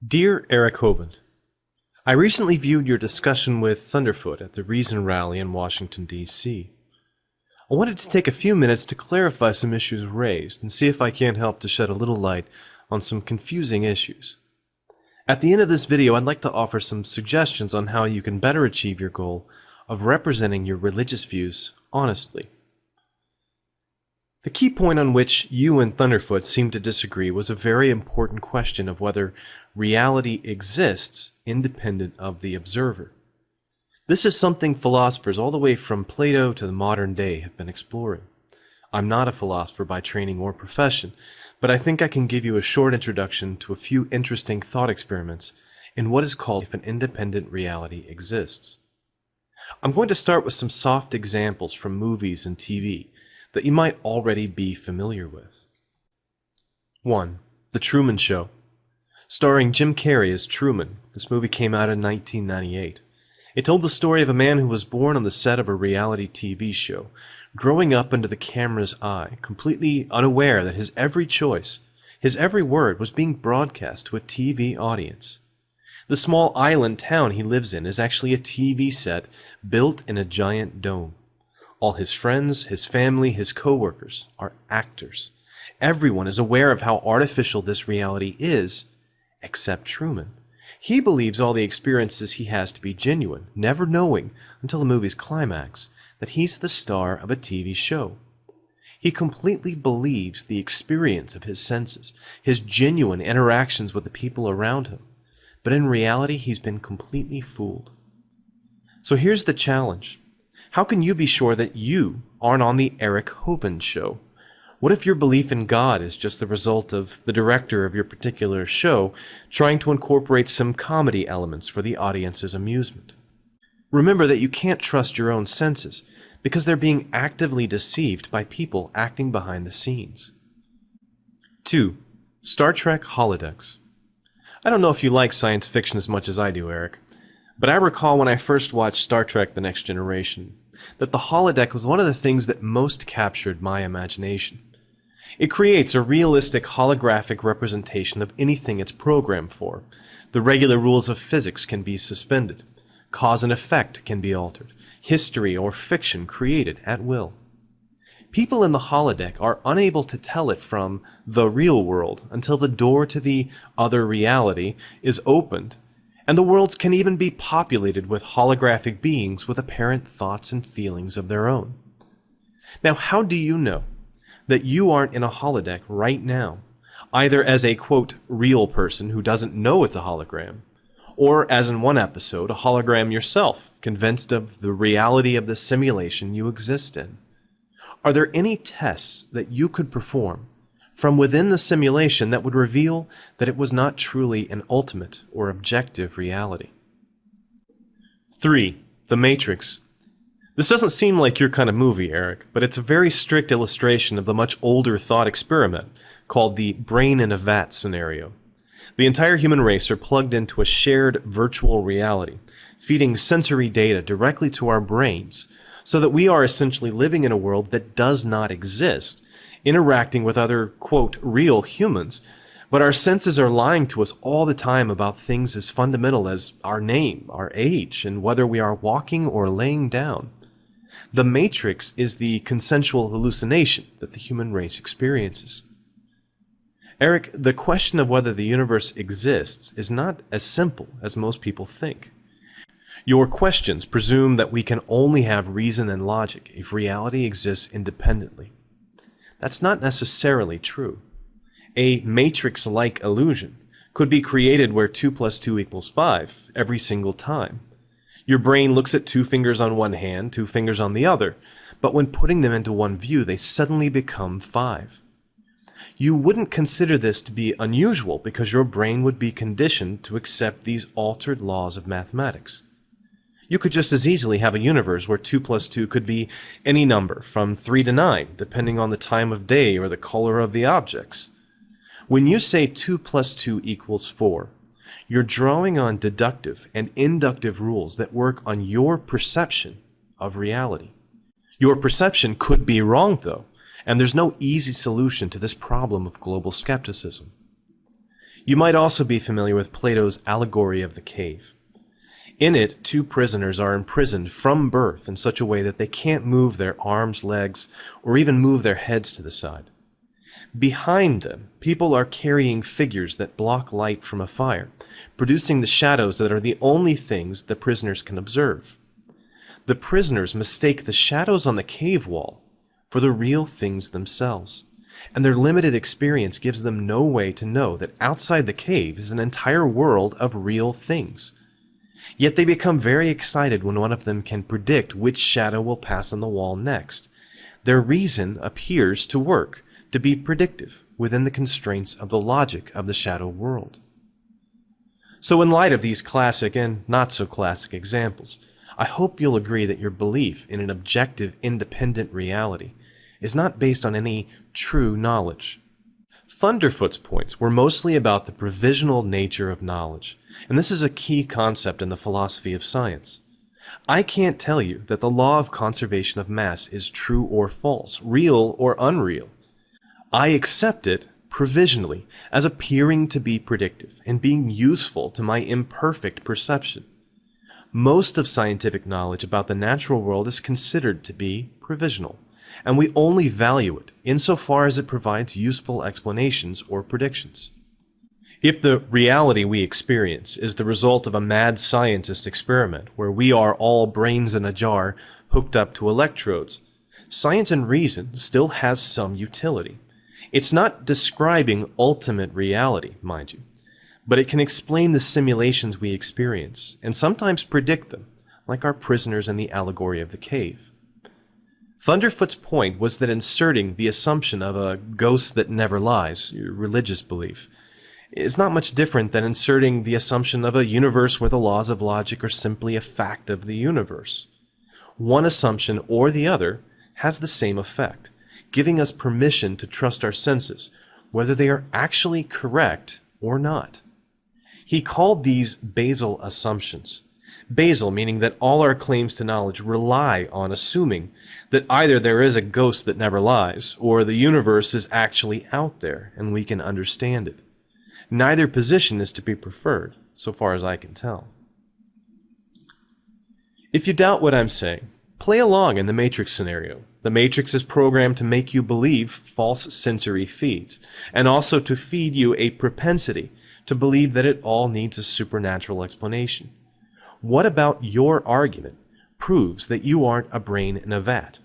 Dear Eric Hovind, I recently viewed your discussion with Thunderfoot at the Reason Rally in Washington, D.C. I wanted to take a few minutes to clarify some issues raised and see if I can't help to shed a little light on some confusing issues. At the end of this video, I'd like to offer some suggestions on how you can better achieve your goal of representing your religious views honestly. The key point on which you and Thunderfoot seemed to disagree was a very important question of whether reality exists independent of the observer. This is something philosophers all the way from Plato to the modern day have been exploring. I'm not a philosopher by training or profession, but I think I can give you a short introduction to a few interesting thought experiments in what is called if an independent reality exists. I'm going to start with some soft examples from movies and TV that you might already be familiar with. 1. The Truman Show. Starring Jim Carrey as Truman, this movie came out in 1998. It told the story of a man who was born on the set of a reality TV show, growing up under the camera's eye, completely unaware that his every choice, his every word was being broadcast to a TV audience. The small island town he lives in is actually a TV set built in a giant dome. All his friends, his family, his co-workers are actors. Everyone is aware of how artificial this reality is, except Truman. He believes all the experiences he has to be genuine, never knowing, until the movie's climax, that he's the star of a TV show. He completely believes the experience of his senses, his genuine interactions with the people around him. But in reality, he's been completely fooled. So here's the challenge. How can you be sure that you aren't on the Eric Hovind show? What if your belief in God is just the result of the director of your particular show trying to incorporate some comedy elements for the audience's amusement? Remember that you can't trust your own senses because they're being actively deceived by people acting behind the scenes. 2. Star Trek holodecks. I don't know if you like science fiction as much as I do, Eric, but I recall when I first watched Star Trek The Next Generation that the holodeck was one of the things that most captured my imagination. It creates a realistic holographic representation of anything it's programmed for. The regular rules of physics can be suspended. Cause and effect can be altered. History or fiction created at will. People in the holodeck are unable to tell it from the real world until the door to the other reality is opened, and the worlds can even be populated with holographic beings with apparent thoughts and feelings of their own. Now, how do you know that you aren't in a holodeck right now, either as a, quote, real person who doesn't know it's a hologram, or as in one episode, a hologram yourself, convinced of the reality of the simulation you exist in? Are there any tests that you could perform from within the simulation that would reveal that it was not truly an ultimate or objective reality? 3. The Matrix. This doesn't seem like your kind of movie, Eric, but it's a very strict illustration of the much older thought experiment called the brain in a vat scenario. The entire human race are plugged into a shared virtual reality, feeding sensory data directly to our brains, so that we are essentially living in a world that does not exist, interacting with other, quote, real humans, but our senses are lying to us all the time about things as fundamental as our name, our age, and whether we are walking or laying down. The Matrix is the consensual hallucination that the human race experiences. Eric, the question of whether the universe exists is not as simple as most people think. Your questions presume that we can only have reason and logic if reality exists independently. That's not necessarily true. A matrix-like illusion could be created where 2 plus 2 equals 5 every single time. Your brain looks at 2 fingers on one hand, 2 fingers on the other, but when putting them into one view, they suddenly become 5. You wouldn't consider this to be unusual because your brain would be conditioned to accept these altered laws of mathematics. You could just as easily have a universe where 2 plus 2 could be any number from 3 to 9, depending on the time of day or the color of the objects. When you say 2 plus 2 equals 4, you're drawing on deductive and inductive rules that work on your perception of reality. Your perception could be wrong, though, and there's no easy solution to this problem of global skepticism. You might also be familiar with Plato's allegory of the cave. In it, two prisoners are imprisoned from birth in such a way that they can't move their arms, legs, or even move their heads to the side. Behind them, people are carrying figures that block light from a fire, producing the shadows that are the only things the prisoners can observe. The prisoners mistake the shadows on the cave wall for the real things themselves, and their limited experience gives them no way to know that outside the cave is an entire world of real things. Yet they become very excited when one of them can predict which shadow will pass on the wall next. Their reason appears to work, to be predictive within the constraints of the logic of the shadow world. So in light of these classic and not so classic examples, I hope you'll agree that your belief in an objective, independent reality is not based on any true knowledge. Thunderfoot's points were mostly about the provisional nature of knowledge, and this is a key concept in the philosophy of science. I can't tell you that the law of conservation of mass is true or false, real or unreal. I accept it provisionally as appearing to be predictive and being useful to my imperfect perception. Most of scientific knowledge about the natural world is considered to be provisional, and we only value it insofar as it provides useful explanations or predictions. If the reality we experience is the result of a mad scientist experiment where we are all brains in a jar hooked up to electrodes, science and reason still has some utility. It's not describing ultimate reality, mind you, but it can explain the simulations we experience, and sometimes predict them, like our prisoners in the allegory of the cave. Thunderfoot's point was that inserting the assumption of a ghost that never lies, your religious belief, is not much different than inserting the assumption of a universe where the laws of logic are simply a fact of the universe. One assumption or the other has the same effect, giving us permission to trust our senses, whether they are actually correct or not. He called these basal assumptions. Basal meaning that all our claims to knowledge rely on assuming that either there is a ghost that never lies, or the universe is actually out there and we can understand it. Neither position is to be preferred, so far as I can tell. If you doubt what I'm saying, play along in the Matrix scenario. The Matrix is programmed to make you believe false sensory feeds, and also to feed you a propensity to believe that it all needs a supernatural explanation. What about your argument proves that you aren't a brain in a vat?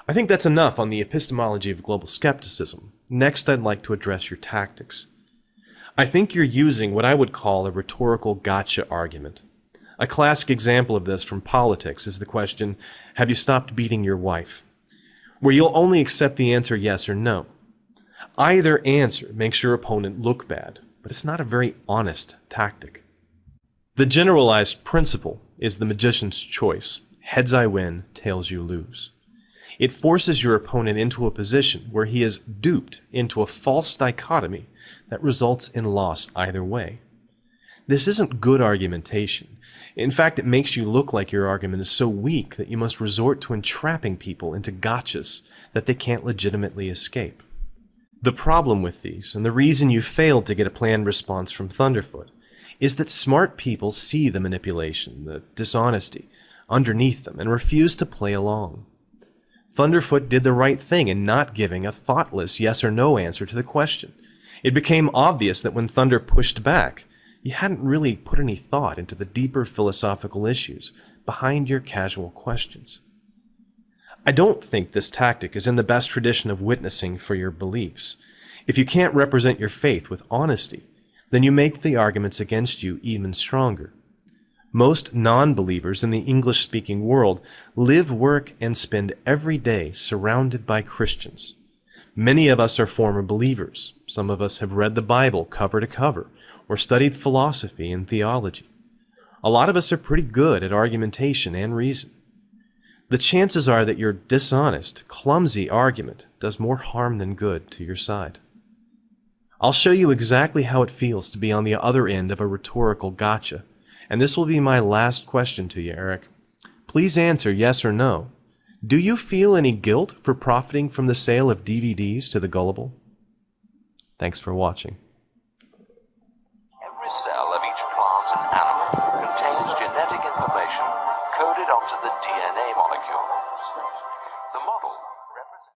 I think that's enough on the epistemology of global skepticism. Next, I'd like to address your tactics. I think you're using what I would call a rhetorical gotcha argument. A classic example of this from politics is the question, have you stopped beating your wife? Where you'll only accept the answer yes or no. Either answer makes your opponent look bad, but it's not a very honest tactic. The generalized principle is the magician's choice. Heads I win, tails you lose. It forces your opponent into a position where he is duped into a false dichotomy that results in loss either way. This isn't good argumentation. In fact, it makes you look like your argument is so weak that you must resort to entrapping people into gotchas that they can't legitimately escape. The problem with these, and the reason you failed to get a planned response from Thunderfoot, is that smart people see the manipulation, the dishonesty, underneath them and refuse to play along. Thunderfoot did the right thing in not giving a thoughtless yes or no answer to the question. It became obvious that when Thunder pushed back, you hadn't really put any thought into the deeper philosophical issues behind your casual questions. I don't think this tactic is in the best tradition of witnessing for your beliefs. If you can't represent your faith with honesty, then you make the arguments against you even stronger. Most non-believers in the English-speaking world live, work, and spend every day surrounded by Christians. Many of us are former believers. Some of us have read the Bible cover to cover, or studied philosophy and theology. A lot of us are pretty good at argumentation and reason. The chances are that your dishonest, clumsy argument does more harm than good to your side. I'll show you exactly how it feels to be on the other end of a rhetorical gotcha, and this will be my last question to you, Eric. Please answer yes or no. Do you feel any guilt for profiting from the sale of DVDs to the gullible? Thanks for watching. onto the DNA molecule.